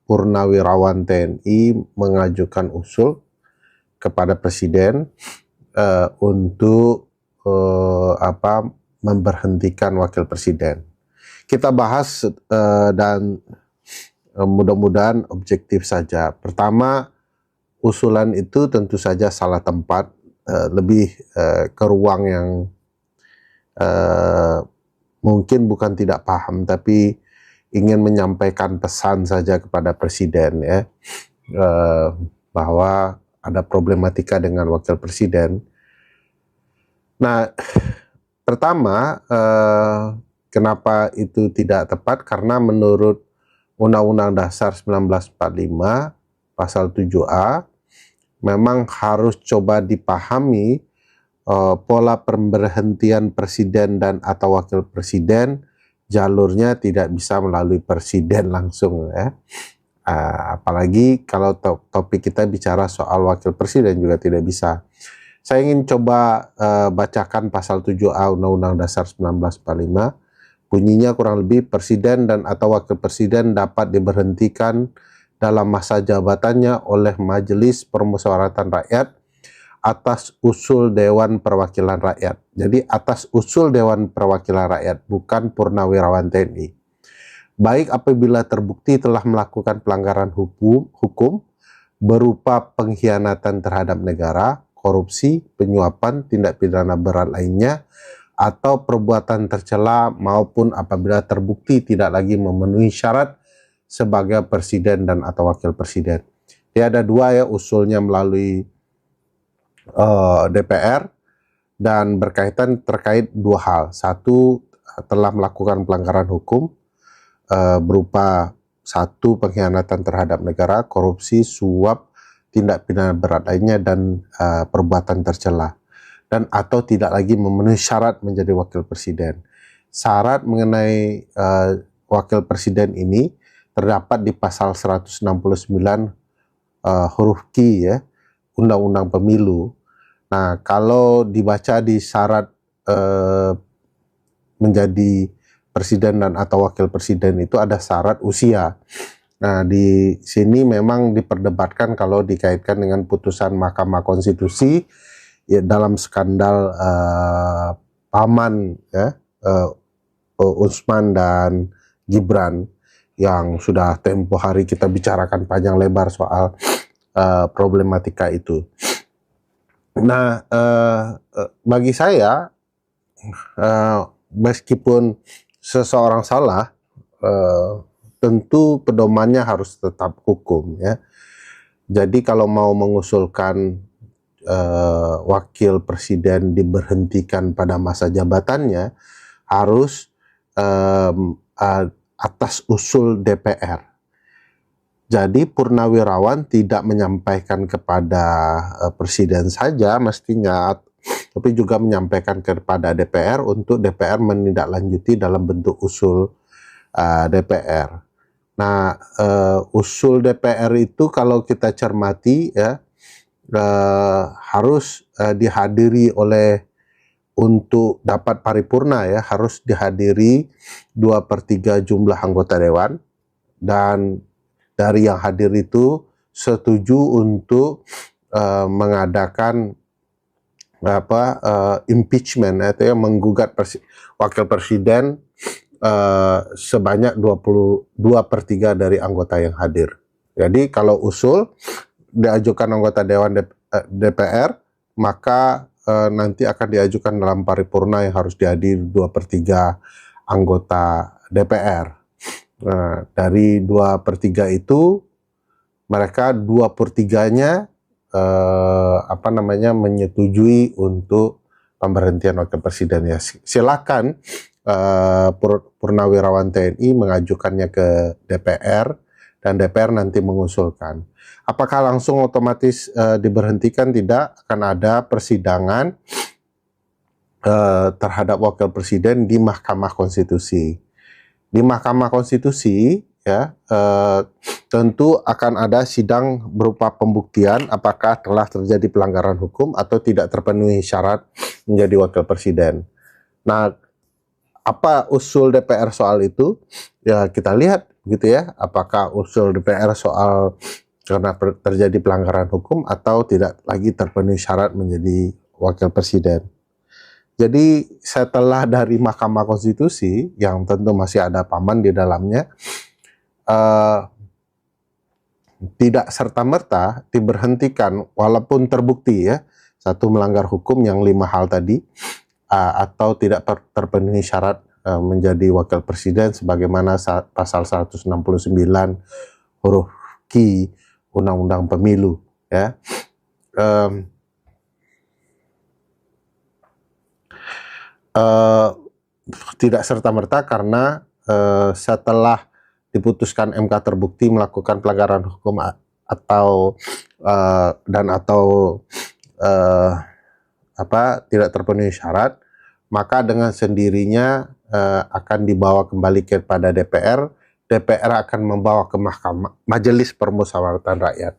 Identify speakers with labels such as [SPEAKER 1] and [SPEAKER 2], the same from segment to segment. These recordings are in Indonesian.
[SPEAKER 1] Purnawirawan TNI mengajukan usul kepada Presiden untuk memberhentikan Wakil Presiden. Kita bahas dan mudah-mudahan objektif saja. Pertama, usulan itu tentu saja salah tempat, lebih ke ruang yang mungkin bukan tidak paham, tapi ingin menyampaikan pesan saja kepada Presiden, ya, bahwa ada problematika dengan Wakil Presiden. Nah, pertama, kenapa itu tidak tepat? Karena menurut Undang-Undang Dasar 1945 Pasal 7A, memang harus coba dipahami pola pemberhentian Presiden dan atau Wakil Presiden, jalurnya tidak bisa melalui Presiden langsung, ya. Apalagi kalau topik kita bicara soal Wakil Presiden juga tidak bisa. Saya ingin coba bacakan pasal 7A Undang-Undang Dasar 1945. Bunyinya kurang lebih, Presiden dan atau Wakil Presiden dapat diberhentikan dalam masa jabatannya oleh Majelis Permusyawaratan Rakyat atas usul Dewan Perwakilan Rakyat. Jadi atas usul Dewan Perwakilan Rakyat, bukan Purnawirawan TNI. Baik apabila terbukti telah melakukan pelanggaran hukum berupa pengkhianatan terhadap negara, korupsi, penyuapan, tindak pidana berat lainnya, atau perbuatan tercela, maupun apabila terbukti tidak lagi memenuhi syarat sebagai Presiden dan atau Wakil Presiden. Dia ada dua, ya, usulnya melalui DPR dan berkaitan terkait dua hal. Satu, telah melakukan pelanggaran hukum berupa satu, pengkhianatan terhadap negara, korupsi, suap, tindak pidana berat lainnya, dan perbuatan tercela, dan atau tidak lagi memenuhi syarat menjadi Wakil Presiden. Syarat mengenai Wakil Presiden ini terdapat di pasal 169 huruf Q, ya, Undang-Undang Pemilu. Nah, kalau dibaca di syarat menjadi Presiden dan atau Wakil Presiden itu ada syarat usia. Nah, di sini memang diperdebatkan kalau dikaitkan dengan putusan Mahkamah Konstitusi, ya, dalam skandal paman, ya, Usman dan Gibran, yang sudah tempo hari kita bicarakan panjang lebar soal problematika itu. Nah, bagi saya, meskipun seseorang salah, tentu pedomannya harus tetap hukum, ya. Jadi kalau mau mengusulkan Wakil Presiden diberhentikan pada masa jabatannya, harus atas usul DPR. Jadi Purnawirawan tidak menyampaikan kepada Presiden saja mestinya, tapi juga menyampaikan kepada DPR untuk DPR menindaklanjuti dalam bentuk usul DPR. Nah, usul DPR itu kalau kita cermati, ya, harus dihadiri oleh, untuk dapat paripurna, ya, harus dihadiri 2/3 jumlah anggota dewan, dan dari yang hadir itu setuju untuk mengadakan impeachment, atau ya, menggugat Wakil Presiden sebanyak 2/3 dari anggota yang hadir. Jadi kalau usul diajukan anggota Dewan DPR, maka nanti akan diajukan dalam paripurna yang harus dihadiri 2/3 anggota DPR. Nah, dari 2/3 itu, mereka 2/3-nya menyetujui untuk pemberhentian Wakil Presiden, ya. Silakan Purnawirawan TNI mengajukannya ke DPR, dan DPR nanti mengusulkan. Apakah langsung otomatis diberhentikan? Tidak, akan ada persidangan terhadap Wakil Presiden di Mahkamah Konstitusi. Di Mahkamah Konstitusi, ya, tentu akan ada sidang berupa pembuktian apakah telah terjadi pelanggaran hukum atau tidak terpenuhi syarat menjadi Wakil Presiden. Nah, apa usul DPR soal itu? Ya, kita lihat gitu ya, apakah usul DPR soal karena terjadi pelanggaran hukum atau tidak lagi terpenuhi syarat menjadi wakil presiden. Jadi setelah dari Mahkamah Konstitusi yang tentu masih ada paman di dalamnya, tidak serta-merta diberhentikan walaupun terbukti ya satu melanggar hukum yang 5 hal tadi, atau tidak terpenuhi syarat menjadi wakil presiden sebagaimana pasal 169 huruf Q Undang-Undang Pemilu ya. Tidak serta-merta karena setelah diputuskan MK terbukti melakukan pelanggaran hukum atau tidak terpenuhi syarat, maka dengan sendirinya akan dibawa kembali kepada DPR. DPR akan membawa ke Mahkamah Majelis Permusyawaratan Rakyat.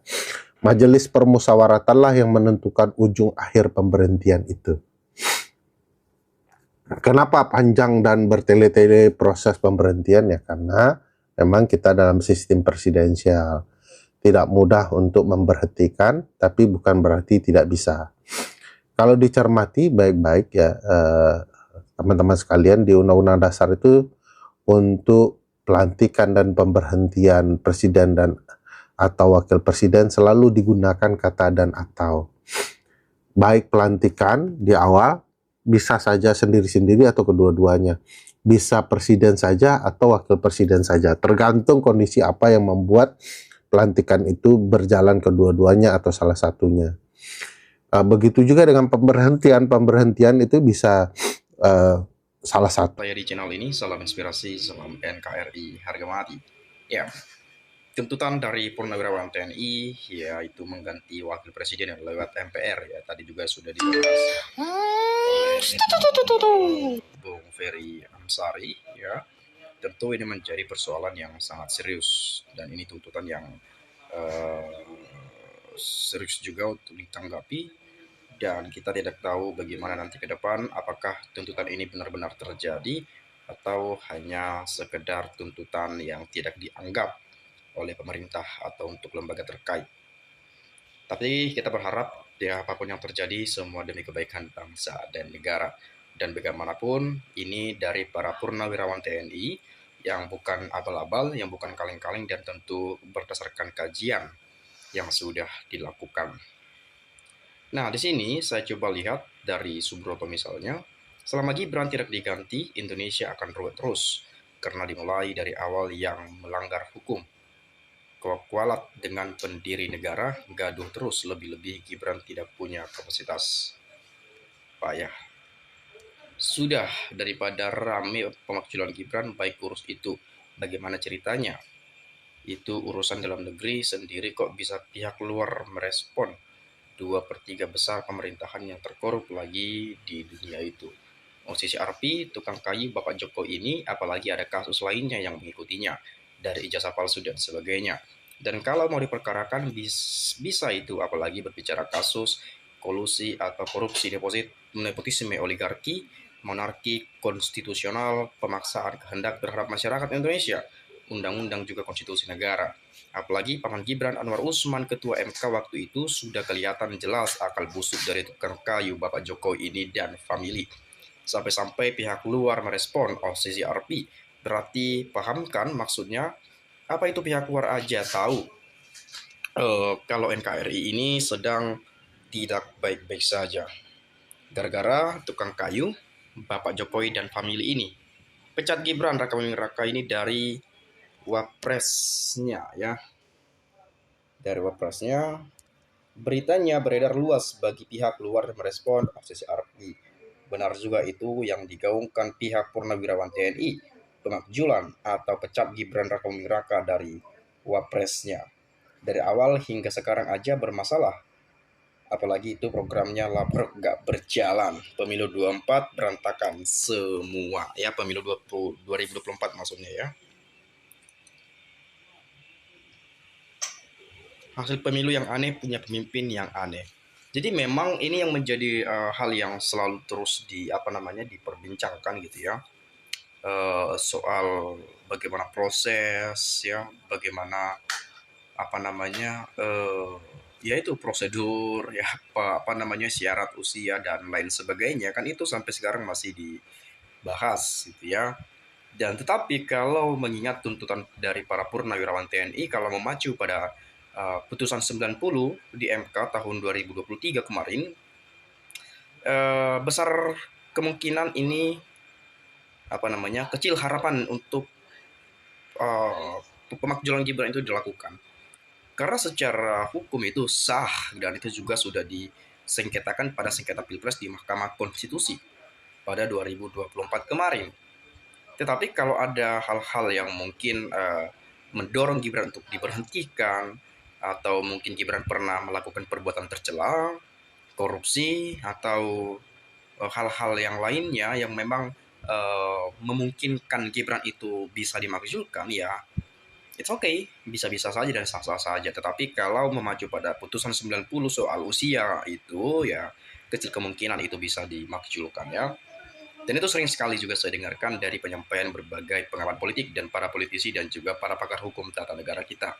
[SPEAKER 1] Majelis Permusyawaratanlah yang menentukan ujung akhir pemberhentian itu. Kenapa panjang dan bertele-tele proses pemberhentian ya? Karena memang kita dalam sistem presidensial tidak mudah untuk memberhentikan, tapi bukan berarti tidak bisa. Kalau dicermati baik-baik ya teman-teman sekalian, di Undang-Undang Dasar itu untuk pelantikan dan pemberhentian presiden dan atau wakil presiden selalu digunakan kata dan atau. Baik pelantikan di awal bisa saja sendiri-sendiri atau kedua-duanya. Bisa presiden saja atau wakil presiden saja. Tergantung kondisi apa yang membuat pelantikan itu berjalan kedua-duanya atau salah satunya. Begitu juga dengan pemberhentian itu bisa salah satu.
[SPEAKER 2] Saya di channel ini, salam inspirasi, salam NKRI harga mati. Ya, tuntutan dari Purnawirawan TNI yaitu mengganti wakil presiden yang lewat MPR ya, tadi juga sudah dibahas oleh Bung Ferry Amsari ya. Tentu ini menjadi persoalan yang sangat serius dan ini tuntutan yang serius juga untuk ditanggapi, dan kita tidak tahu bagaimana nanti ke depan, apakah tuntutan ini benar-benar terjadi atau hanya sekedar tuntutan yang tidak dianggap oleh pemerintah atau untuk lembaga terkait. Tapi kita berharap ya apapun yang terjadi semua demi kebaikan bangsa dan negara. Dan bagaimanapun ini dari para purnawirawan TNI yang bukan abal-abal, yang bukan kaleng-kaleng, dan tentu berdasarkan kajian yang sudah dilakukan. Nah, di sini saya coba lihat dari Subroto misalnya, selama Gibran tidak diganti, Indonesia akan ruwet terus karena dimulai dari awal yang melanggar hukum. Kualat dengan pendiri negara, gaduh terus, lebih-lebih Gibran tidak punya kapasitas. Payah. Sudah daripada rame pemakzulan Gibran, baik urus itu bagaimana ceritanya. Itu urusan dalam negeri sendiri kok bisa pihak luar merespon. 2/3 besar pemerintahan yang terkorup lagi di dunia itu. CCRP, tukang kayu Bapak Jokowi ini, apalagi ada kasus lainnya yang mengikutinya, dari ijazah palsu dan sebagainya. Dan kalau mau diperkarakan bisa itu, apalagi berbicara kasus kolusi atau korupsi, nepotisme, oligarki, monarki konstitusional, pemaksaan kehendak terhadap masyarakat Indonesia, undang-undang juga konstitusi negara. Apalagi Paman Gibran Anwar Usman, ketua MK waktu itu, sudah kelihatan jelas akal busuk dari tukang kayu Bapak Jokowi ini dan famili. Sampai-sampai pihak luar merespon, CCRP, berarti pahamkan maksudnya, apa itu pihak luar aja tahu kalau NKRI ini sedang tidak baik-baik saja. Gara-gara tukang kayu Bapak Jokowi dan famili ini. Pecat Gibran Raka Buming Raka ini dari wapresnya ya. Dari wapresnya, beritanya beredar luas bagi pihak luar merespon CCRP. Benar juga itu yang digaungkan pihak Purnawirawan TNI, pemakzulan atau pecat Gibran Raka Buming Raka dari wapresnya. Dari awal hingga sekarang aja bermasalah. Apalagi itu programnya labrok gak berjalan. Pemilu 24 berantakan semua. Ya, pemilu 2024 maksudnya ya. Hasil pemilu yang aneh, punya pemimpin yang aneh. Jadi memang ini yang menjadi hal yang selalu terus diperbincangkan gitu ya. soal bagaimana proses ya, bagaimana apa namanya yaitu prosedur ya, apa namanya syarat usia dan lain sebagainya, kan itu sampai sekarang masih dibahas gitu ya. Dan tetapi kalau mengingat tuntutan dari para purnawirawan TNI, kalau memacu pada putusan 90 di MK tahun 2023 kemarin, besar kemungkinan ini apa namanya kecil harapan untuk uh, pemakzulan Gibran itu dilakukan. Karena secara hukum itu sah dan itu juga sudah disengketakan pada sengketa Pilpres di Mahkamah Konstitusi pada 2024 kemarin. Tetapi kalau ada hal-hal yang mungkin mendorong Gibran untuk diberhentikan atau mungkin Gibran pernah melakukan perbuatan tercela, korupsi atau hal-hal yang lainnya yang memang memungkinkan Gibran itu bisa dimakzulkan, ya it's okay, bisa-bisa saja dan sah-sah saja. Tetapi kalau memacu pada putusan 90 soal usia itu, ya kecil kemungkinan itu bisa dimakzulkan ya. Dan itu sering sekali juga saya dengarkan dari penyampaian berbagai pengamat politik dan para politisi dan juga para pakar hukum tata negara kita.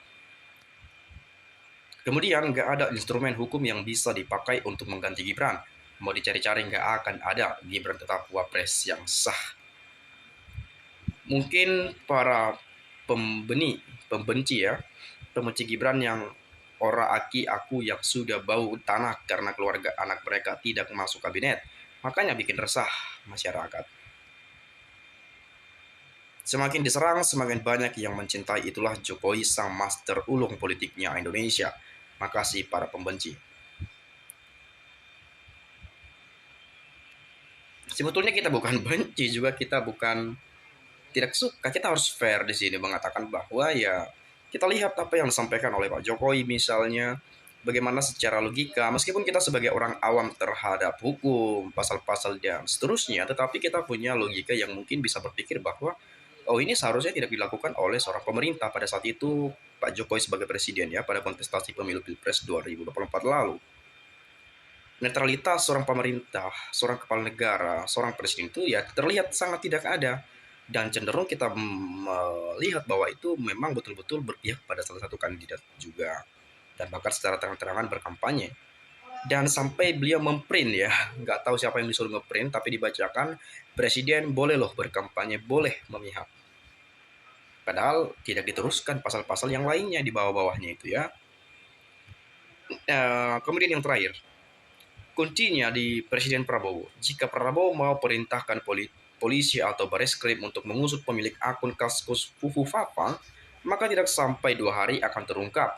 [SPEAKER 2] Kemudian nggak ada instrumen hukum yang bisa dipakai untuk mengganti Gibran. Mau dicari-cari nggak akan ada Gibran tetap wapres yang sah. Mungkin para pembenci ya, pembenci Gibran yang ora aki aku yang sudah bau tanah karena keluarga anak mereka tidak masuk kabinet, makanya bikin resah masyarakat. Semakin diserang, semakin banyak yang mencintai, itulah Jokowi sang master ulung politiknya Indonesia. Makasih para pembenci. Sebetulnya kita bukan benci juga, kita bukan tidak suka, kita harus fair di sini mengatakan bahwa ya kita lihat apa yang disampaikan oleh Pak Jokowi misalnya, bagaimana secara logika, meskipun kita sebagai orang awam terhadap hukum, pasal-pasal dan seterusnya, tetapi kita punya logika yang mungkin bisa berpikir bahwa oh ini seharusnya tidak dilakukan oleh seorang pemerintah pada saat itu Pak Jokowi sebagai presiden ya, pada kontestasi pemilu Pilpres 2024 lalu. Netralitas seorang pemerintah, seorang kepala negara, seorang presiden itu ya terlihat sangat tidak ada, dan cenderung kita melihat bahwa itu memang betul-betul berpihak pada salah satu kandidat juga, dan bahkan secara terang-terangan berkampanye. Dan sampai beliau memprint ya, nggak tahu siapa yang disuruh ngeprint, tapi dibacakan presiden boleh loh berkampanye, boleh memihak. Padahal tidak diteruskan pasal-pasal yang lainnya di bawah-bawahnya itu ya. Kemudian yang terakhir, kuncinya di Presiden Prabowo. Jika Prabowo mau perintahkan polisi atau bareskrim untuk mengusut pemilik akun kasus Fufu Fapa, maka tidak sampai 2 hari akan terungkap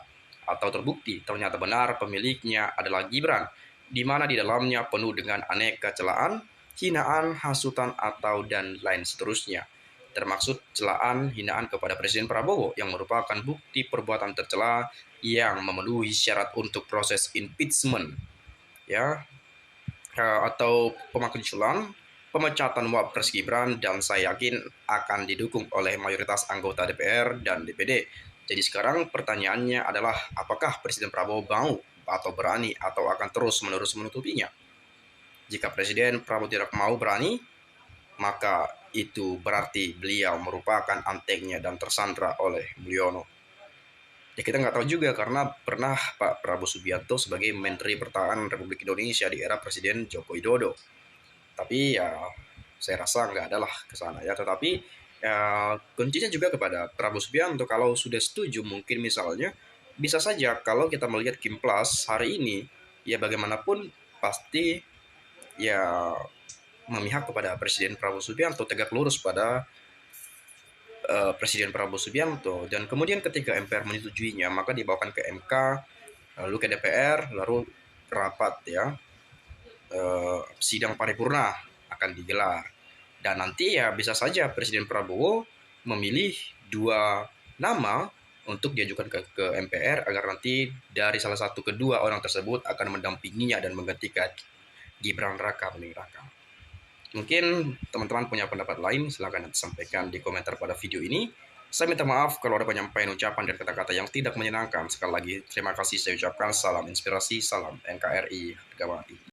[SPEAKER 2] atau terbukti ternyata benar pemiliknya adalah Gibran, di mana di dalamnya penuh dengan aneka celaan, hinaan, hasutan, atau dan lain seterusnya. Termaksud celaan hinaan kepada Presiden Prabowo yang merupakan bukti perbuatan tercela yang memenuhi syarat untuk proses impeachment ya, atau pemakzulan pemecatan Wapres Gibran, dan saya yakin akan didukung oleh mayoritas anggota DPR dan DPD. Jadi sekarang pertanyaannya adalah apakah Presiden Prabowo mau atau berani atau akan terus-menerus menutupinya. Jika Presiden Prabowo tidak mau berani, maka itu berarti beliau merupakan anteknya dan tersandra oleh Mulyono. Ya kita nggak tahu juga karena pernah Pak Prabowo Subianto sebagai Menteri Pertahanan Republik Indonesia di era Presiden Joko Widodo. Tapi ya saya rasa nggak adalah ke sana ya. Tetapi ya, kuncinya juga kepada Prabowo Subianto. Kalau sudah setuju mungkin misalnya bisa saja kalau kita melihat Kimplas hari ini, ya bagaimanapun pasti ya memihak kepada Presiden Prabowo Subianto, tegak lurus pada Presiden Prabowo Subianto. Dan kemudian ketika MPR menyetujuinya, maka dibawakan ke MK, lalu ke DPR, lalu rapat ya, sidang paripurna akan digelar. Dan nanti ya bisa saja Presiden Prabowo memilih 2 nama untuk diajukan ke MPR agar nanti dari salah satu kedua orang tersebut akan mendampinginya dan menggantikan Gibran Raka Buming Raka. Mungkin teman-teman punya pendapat lain, silahkan sampaikan di komentar pada video ini. Saya minta maaf kalau ada penyampaian ucapan dan kata-kata yang tidak menyenangkan. Sekali lagi, terima kasih saya ucapkan. Salam inspirasi, salam NKRI, harga mati.